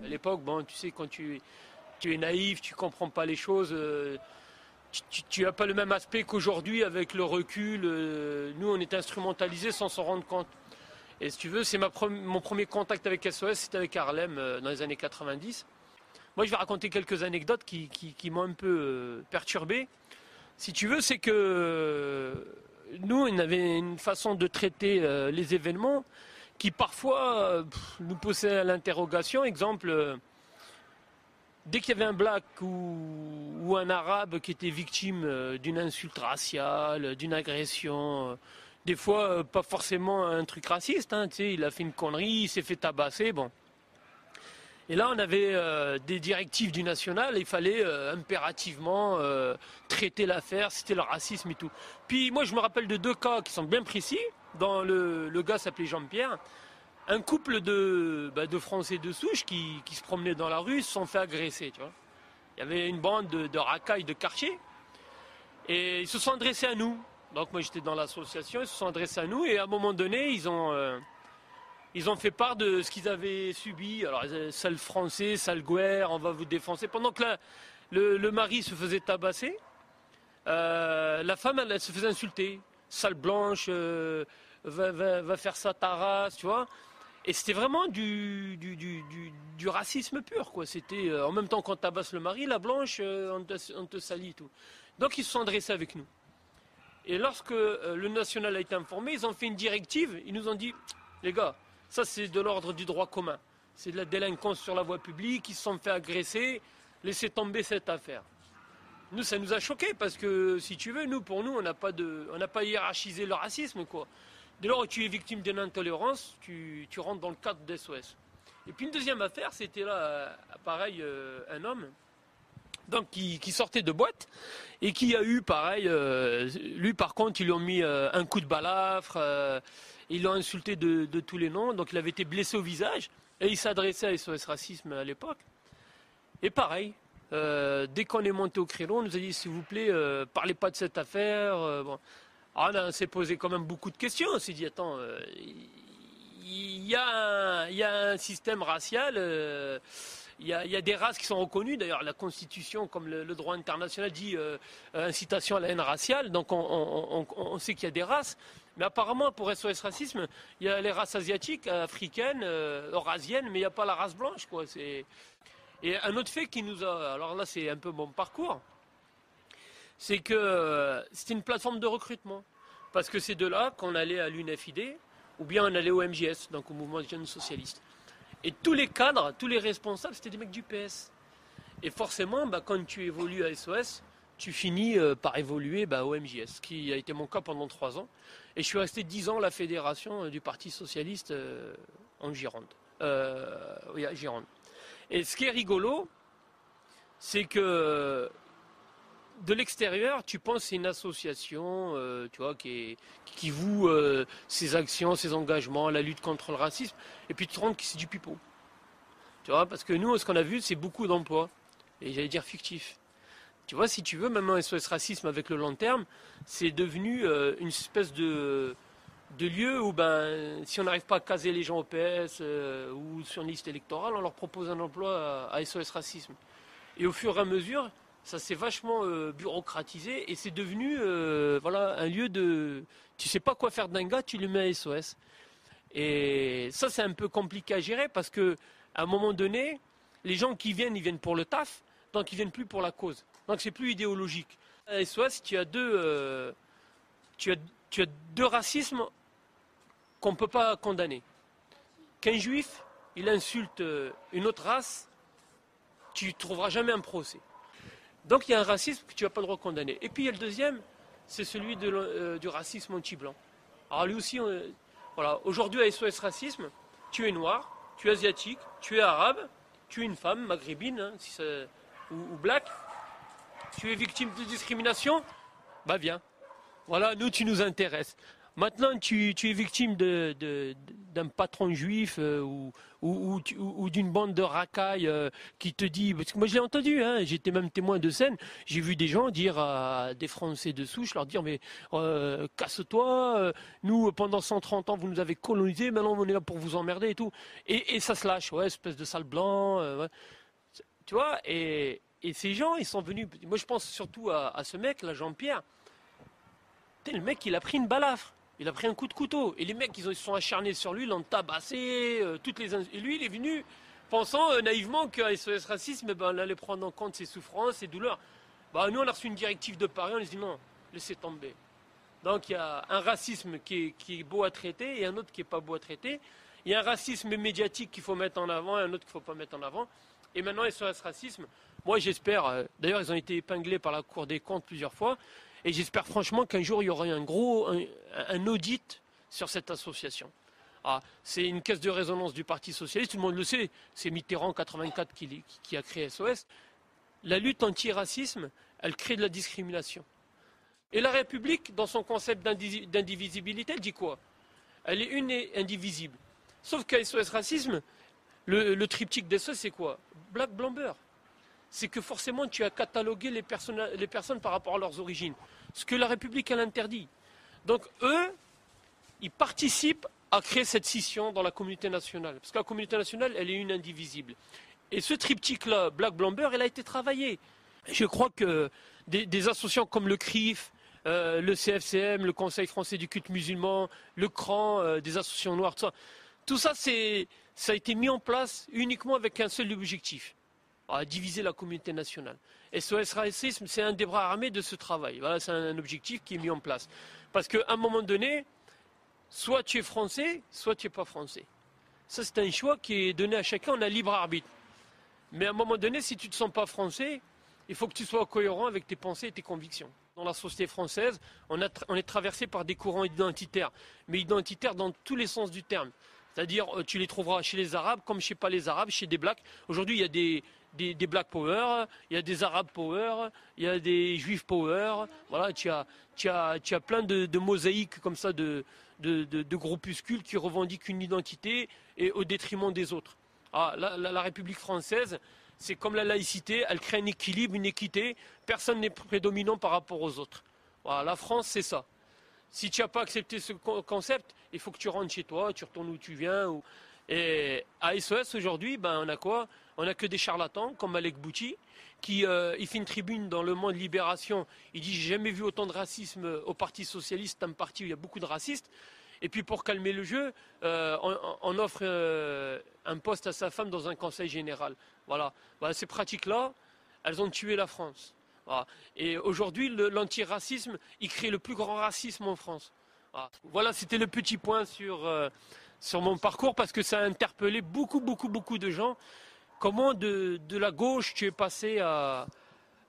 À l'époque, bon, tu sais, quand tu es naïf, tu comprends pas les choses, tu n'as pas le même aspect qu'aujourd'hui avec le recul. Nous, on est instrumentalisés sans s'en rendre compte. Et si tu veux, c'est mon premier contact avec SOS, c'était avec Harlem dans les années 90. Moi, je vais raconter quelques anecdotes qui m'ont un peu perturbé. Si tu veux, c'est que nous, on avait une façon de traiter les événements qui parfois nous poussait à l'interrogation. Exemple, dès qu'il y avait un black ou un arabe qui était victime d'une insulte raciale, d'une agression, des fois pas forcément un truc raciste, hein, tu sais, il a fait une connerie, il s'est fait tabasser, bon. Et là, on avait des directives du national, il fallait impérativement traiter l'affaire, c'était le racisme et tout. Puis moi, je me rappelle de 2 cas qui sont bien précis. Dans le gars s'appelait Jean-Pierre. Un couple de Français de souche qui se promenaient dans la rue se sont fait agresser, tu vois. Il y avait une bande de racailles de quartier et ils se sont adressés à nous. Donc moi j'étais dans l'association, ils se sont adressés à nous et à un moment donné ils ont fait part de ce qu'ils avaient subi. Alors sale français, sale guerre, on va vous défoncer. Pendant que le mari se faisait tabasser, la femme elle se faisait insulter. Sale blanche, va faire ça ta race, tu vois. Et c'était vraiment du racisme pur, quoi. C'était en même temps qu'on tabasse le mari, la blanche, on te salit et tout. Donc ils se sont adressés avec nous. Et lorsque le national a été informé, ils ont fait une directive. Ils nous ont dit, les gars, ça c'est de l'ordre du droit commun. C'est de la délinquance sur la voie publique, ils se sont fait agresser, laissez tomber cette affaire. Nous, ça nous a choqués parce que, si tu veux, pour nous, on n'a pas hiérarchisé le racisme, quoi. Dès lors que tu es victime d'une intolérance, tu rentres dans le cadre d'SOS. Et puis une deuxième affaire, c'était là, pareil, un homme donc, qui sortait de boîte et qui a eu, pareil, lui par contre, ils lui ont mis un coup de balafre, ils l'ont insulté de tous les noms, donc il avait été blessé au visage et il s'adressait à SOS Racisme à l'époque. Et pareil, dès qu'on est monté au créneau, on nous a dit, s'il vous plaît, parlez pas de cette affaire. Bon. Alors, on s'est posé quand même beaucoup de questions. On s'est dit, attends, il y a un système racial, il y a des races qui sont reconnues. D'ailleurs, la Constitution, comme le droit international, dit incitation à la haine raciale. Donc, on sait qu'il y a des races. Mais apparemment, pour SOS Racisme, il y a les races asiatiques, africaines, eurasiennes, mais il n'y a pas la race blanche, quoi. Et un autre fait qui nous a... Alors là, c'est un peu mon parcours. C'est que c'était une plateforme de recrutement. Parce que c'est de là qu'on allait à l'UNFID ou bien on allait au MJS, donc au Mouvement des Jeunes Socialistes. Et tous les cadres, tous les responsables, c'était des mecs du PS. Et forcément, quand tu évolues à SOS, tu finis par évoluer au MJS, ce qui a été mon cas pendant 3 ans. Et je suis resté 10 ans à la fédération du Parti Socialiste en Gironde. Oui, à Gironde. Et ce qui est rigolo, c'est que de l'extérieur, tu penses que c'est une association tu vois, qui voue ses actions, ses engagements, la lutte contre le racisme, et puis tu te rends compte que c'est du pipeau. Tu vois, parce que nous, ce qu'on a vu, c'est beaucoup d'emplois, et j'allais dire fictifs. Tu vois, si tu veux, même SOS Racisme avec le long terme, c'est devenu une espèce de lieu où si on n'arrive pas à caser les gens au PS ou sur une liste électorale, on leur propose un emploi à SOS Racisme. Et au fur et à mesure, ça s'est vachement bureaucratisé et c'est devenu un lieu de... Tu sais pas quoi faire d'un gars, tu le mets à SOS. Et ça, c'est un peu compliqué à gérer parce qu'à un moment donné, les gens qui viennent, ils viennent pour le taf, donc ils viennent plus pour la cause. Donc c'est plus idéologique. À SOS, tu as deux racismes qu'on ne peut pas condamner. Qu'un juif, il insulte une autre race, tu ne trouveras jamais un procès. Donc il y a un racisme que tu ne vas pas le droit de condamner. Et puis il y a le deuxième, c'est celui du racisme anti-blanc. Alors lui aussi, voilà, aujourd'hui à SOS Racisme, tu es noir, tu es asiatique, tu es arabe, tu es une femme maghrébine hein, ou black, tu es victime de discrimination, viens. Voilà, nous tu nous intéresses. Maintenant, tu es victime d'un patron juif ou d'une bande de racailles qui te dit... Parce que moi, je l'ai entendu, hein, j'étais même témoin de scène. J'ai vu des gens dire à des Français de souche, leur dire, mais casse-toi, nous, pendant 130 ans, vous nous avez colonisés, maintenant, on est là pour vous emmerder et tout. Et ça se lâche, ouais, espèce de sale blanc. Ouais. Tu vois, et ces gens, ils sont venus... Moi, je pense surtout à ce mec, là, Jean-Pierre. Le mec, il a pris une balafre. Il a pris un coup de couteau. Et les mecs, ils se sont acharnés sur lui, l'ont tabassé. Et lui, il est venu pensant naïvement qu'à SOS Racisme, ben, on allait prendre en compte ses souffrances, ses douleurs. Bah, nous, on a reçu une directive de Paris, on a dit non, laissez tomber. Donc, il y a un racisme qui est beau à traiter et un autre qui n'est pas beau à traiter. Il y a un racisme médiatique qu'il faut mettre en avant et un autre qu'il ne faut pas mettre en avant. Et maintenant, SOS Racisme, moi, j'espère, d'ailleurs, ils ont été épinglés par la Cour des comptes plusieurs fois. Et j'espère franchement qu'un jour, il y aura un audit sur cette association. Ah, c'est une caisse de résonance du Parti Socialiste, tout le monde le sait. C'est Mitterrand en 1984 qui a créé SOS. La lutte anti-racisme, elle crée de la discrimination. Et la République, dans son concept d'indivisibilité, elle dit quoi? Elle est une et indivisible. Sauf qu'à SOS Racisme, le triptyque des SOS, c'est quoi? Black, blanc, beurre. C'est que forcément tu as catalogué les personnes par rapport à leurs origines. Ce que la République, elle interdit. Donc eux, ils participent à créer cette scission dans la communauté nationale. Parce que la communauté nationale, elle est une indivisible. Et ce triptyque-là, Black, Blanc, Beurre, il a été travaillé. Je crois que des associations comme le CRIF, le CFCM, le Conseil français du culte musulman, le CRAN, des associations noires, tout ça, ça a été mis en place uniquement avec un seul objectif. À diviser la communauté nationale. SOS Racisme, c'est un des bras armés de ce travail. Voilà, c'est un objectif qui est mis en place. Parce qu'à un moment donné, soit tu es français, soit tu n'es pas français. Ça, c'est un choix qui est donné à chacun, on a libre arbitre. Mais à un moment donné, si tu ne te sens pas français, il faut que tu sois cohérent avec tes pensées et tes convictions. Dans la société française, on est traversé par des courants identitaires, mais identitaires dans tous les sens du terme. C'est-à-dire, tu les trouveras chez les Arabes, comme chez pas les Arabes, chez des Blacks. Aujourd'hui, il y a des Black Power, il y a des Arabes Power, il y a des Juifs Power. Voilà, tu as plein de mosaïques comme ça, de groupuscules qui revendiquent une identité et au détriment des autres. Ah, la République française, c'est comme la laïcité, elle crée un équilibre, une équité. Personne n'est prédominant par rapport aux autres. Voilà, la France, c'est ça. Si tu n'as pas accepté ce concept, il faut que tu rentres chez toi, tu retournes où tu viens. Et à SOS aujourd'hui, ben, on a quoi? On n'a que des charlatans comme Malek Bouti, qui il fait une tribune dans Le Monde Libération. Il dit j'ai jamais vu autant de racisme au Parti Socialiste, un parti où il y a beaucoup de racistes. Et puis pour calmer le jeu, on offre un poste à sa femme dans un conseil général. Voilà. Ces pratiques-là, elles ont tué la France. Voilà. Et aujourd'hui, l'antiracisme, il crée le plus grand racisme en France. Voilà, c'était le petit point sur mon parcours parce que ça a interpellé beaucoup de gens. Comment de la gauche tu es passé à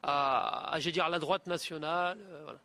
la droite nationale. Voilà.